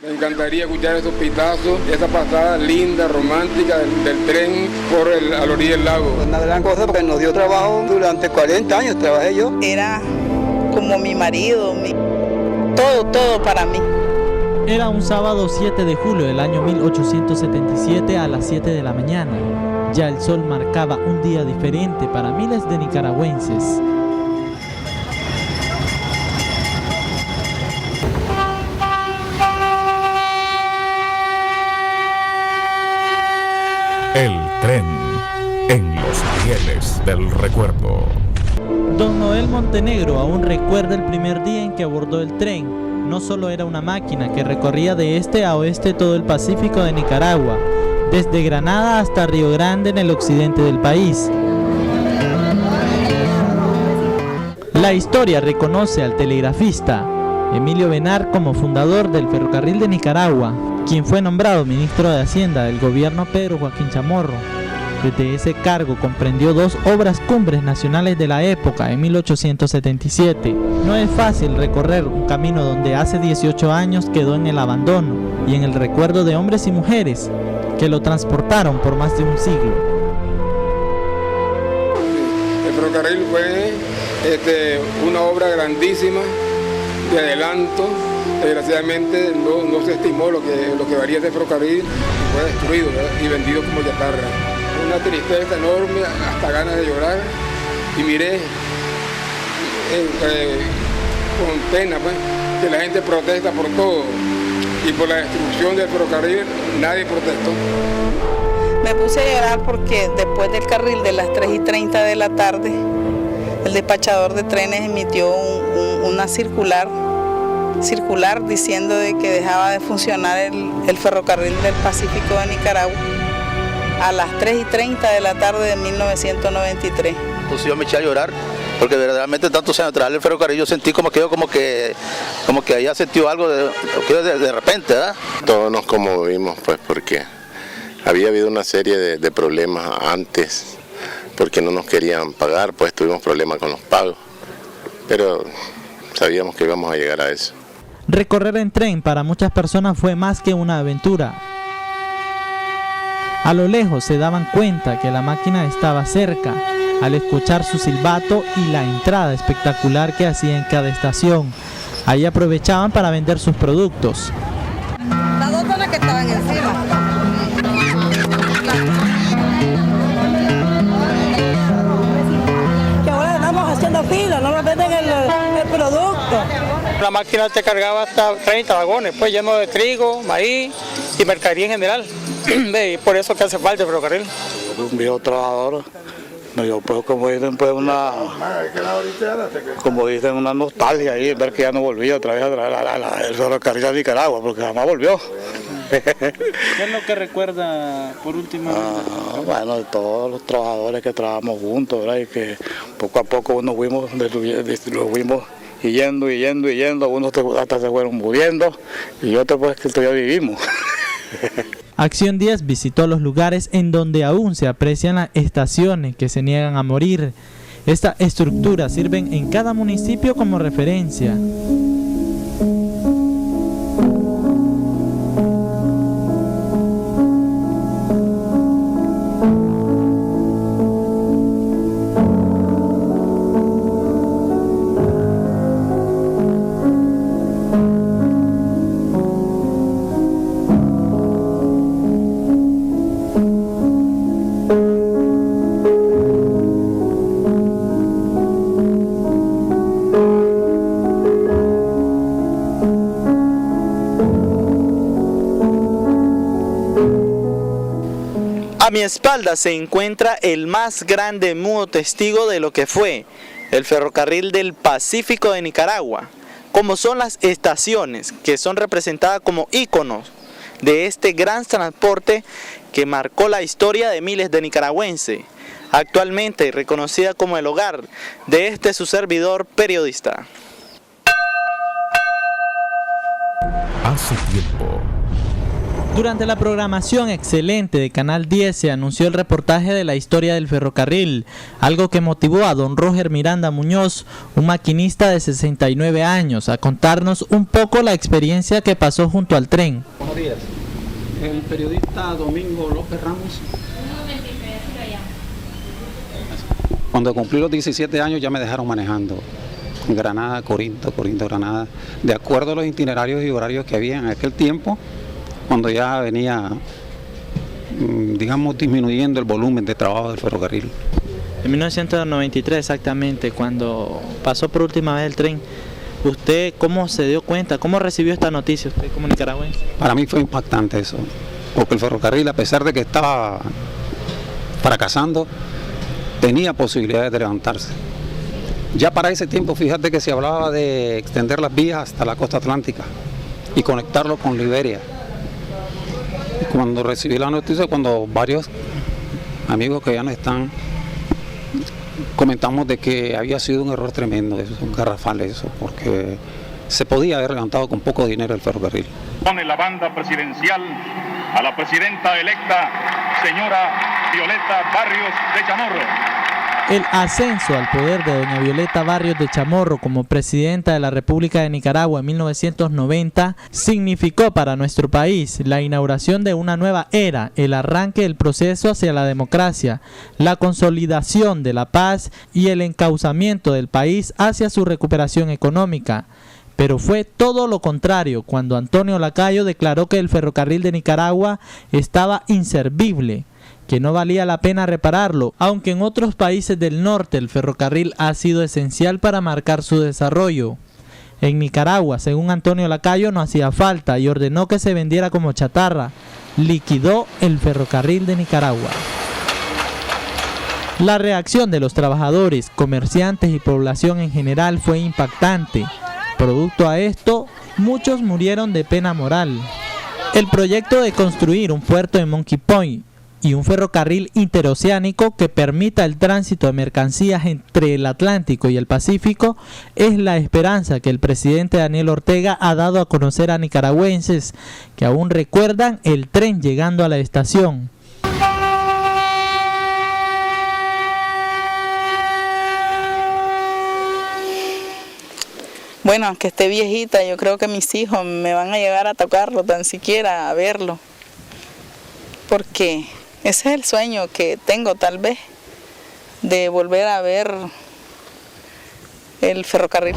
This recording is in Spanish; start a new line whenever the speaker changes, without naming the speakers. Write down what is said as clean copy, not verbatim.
Me encantaría escuchar esos pitazos, esa pasada linda, romántica del tren por a la orilla del lago.
Una gran cosa porque nos dio trabajo durante 40 años, trabajé yo.
Era como mi marido, todo para mí.
Era un sábado 7 de julio del año 1877 a las 7 de la mañana. Ya el sol marcaba un día diferente para miles de nicaragüenses.
El tren en los rieles del recuerdo.
Don Noel Montenegro aún recuerda el primer día en que abordó el tren. No solo era una máquina que recorría de este a oeste todo el Pacífico de Nicaragua, desde Granada hasta Río Grande en el occidente del país. La historia reconoce al telegrafista Emilio Benar como fundador del Ferrocarril de Nicaragua, quien fue nombrado ministro de Hacienda del gobierno Pedro Joaquín Chamorro. Desde ese cargo comprendió dos obras cumbres nacionales de la época en 1877. No es fácil recorrer un camino donde hace 18 años quedó en el abandono y en el recuerdo de hombres y mujeres que lo transportaron por más de un siglo.
El ferrocarril fue una obra grandísima de adelanto. Desgraciadamente no se estimó lo que varía ese ferrocarril y fue destruido, ¿verdad? Y vendido como chatarra. Una tristeza enorme, hasta ganas de llorar. Y miré con pena pues, que la gente protesta por todo. Y por la destrucción del ferrocarril nadie protestó.
Me puse a llorar porque después del carril de las 3:30 de la tarde, el despachador de trenes emitió una circular diciendo de que dejaba de funcionar el ferrocarril del Pacífico de Nicaragua a las 3:30 de la tarde de 1993.
Entonces yo me eché a llorar porque verdaderamente tantos años atrás el ferrocarril yo sentí como que había sentido algo de repente, ¿verdad?
Todos nos conmovimos pues porque había habido una serie de problemas antes porque no nos querían pagar, pues tuvimos problemas con los pagos, pero sabíamos que íbamos a llegar a eso.
Recorrer en tren para muchas personas fue más que una aventura. A lo lejos se daban cuenta que la máquina estaba cerca, al escuchar su silbato y la entrada espectacular que hacía en cada estación. Ahí aprovechaban para vender sus productos.
Las dos zonas que estaban encima.
Que ahora estamos haciendo fila, no nos venden el producto.
La máquina te cargaba hasta 30 vagones, pues lleno de trigo, maíz y mercadería en general. Y por eso que hace falta el ferrocarril.
Un viejo trabajador, yo pues como dicen una nostalgia ahí, ver que ya no volvía otra vez el ferrocarril a Nicaragua, porque jamás volvió.
¿Qué es lo que recuerda por último?
Bueno, de todos los trabajadores que trabajamos juntos, ¿verdad? Y que poco a poco nos fuimos yendo, algunos hasta se fueron muriendo y otros pues que todavía vivimos.
Acción 10 visitó los lugares en donde aún se aprecian las estaciones que se niegan a morir. Estas estructuras sirven en cada municipio como referencia. A mi espalda se encuentra el más grande mudo testigo de lo que fue el ferrocarril del Pacífico de Nicaragua, como son las estaciones que son representadas como íconos de este gran transporte que marcó la historia de miles de nicaragüenses, actualmente reconocida como el hogar de su servidor periodista.
Hace tiempo,
Durante la programación excelente de Canal 10 se anunció el reportaje de la historia del ferrocarril, algo que motivó a don Roger Miranda Muñoz, un maquinista de 69 años, a contarnos un poco la experiencia que pasó junto al tren.
Buenos días. El periodista Domingo López Ramos. Cuando cumplí los 17 años ya me dejaron manejando. Granada, Corinto, Granada, de acuerdo a los itinerarios y horarios que había en aquel tiempo, cuando ya venía, digamos, disminuyendo el volumen de trabajo del ferrocarril.
En 1993 exactamente, cuando pasó por última vez el tren, ¿usted cómo se dio cuenta, cómo recibió esta noticia usted como nicaragüense?
Para mí fue impactante eso, porque el ferrocarril, a pesar de que estaba fracasando, tenía posibilidades de levantarse. Ya para ese tiempo, fíjate que se hablaba de extender las vías hasta la costa atlántica y conectarlo con Liberia. Cuando recibí la noticia, cuando varios amigos que ya no están, comentamos de que había sido un error tremendo, eso, un garrafal eso, porque se podía haber levantado con poco dinero el ferrocarril.
Pone la banda presidencial a la presidenta electa, señora Violeta Barrios de Chamorro.
El ascenso al poder de doña Violeta Barrios de Chamorro como presidenta de la República de Nicaragua en 1990 significó para nuestro país la inauguración de una nueva era, el arranque del proceso hacia la democracia, la consolidación de la paz y el encauzamiento del país hacia su recuperación económica. Pero fue todo lo contrario cuando Antonio Lacayo declaró que el ferrocarril de Nicaragua estaba inservible, que no valía la pena repararlo, aunque en otros países del norte el ferrocarril ha sido esencial para marcar su desarrollo. En Nicaragua, según Antonio Lacayo, no hacía falta y ordenó que se vendiera como chatarra. Liquidó el ferrocarril de Nicaragua. La reacción de los trabajadores, comerciantes y población en general fue impactante. Producto a esto, muchos murieron de pena moral. El proyecto de construir un puerto en Monkey Point y un ferrocarril interoceánico que permita el tránsito de mercancías entre el Atlántico y el Pacífico es la esperanza que el presidente Daniel Ortega ha dado a conocer a nicaragüenses que aún recuerdan el tren llegando a la estación.
Bueno, aunque esté viejita, yo creo que mis hijos me van a llegar a tocarlo, tan siquiera a verlo, porque ese es el sueño que tengo tal vez, de volver a ver el ferrocarril.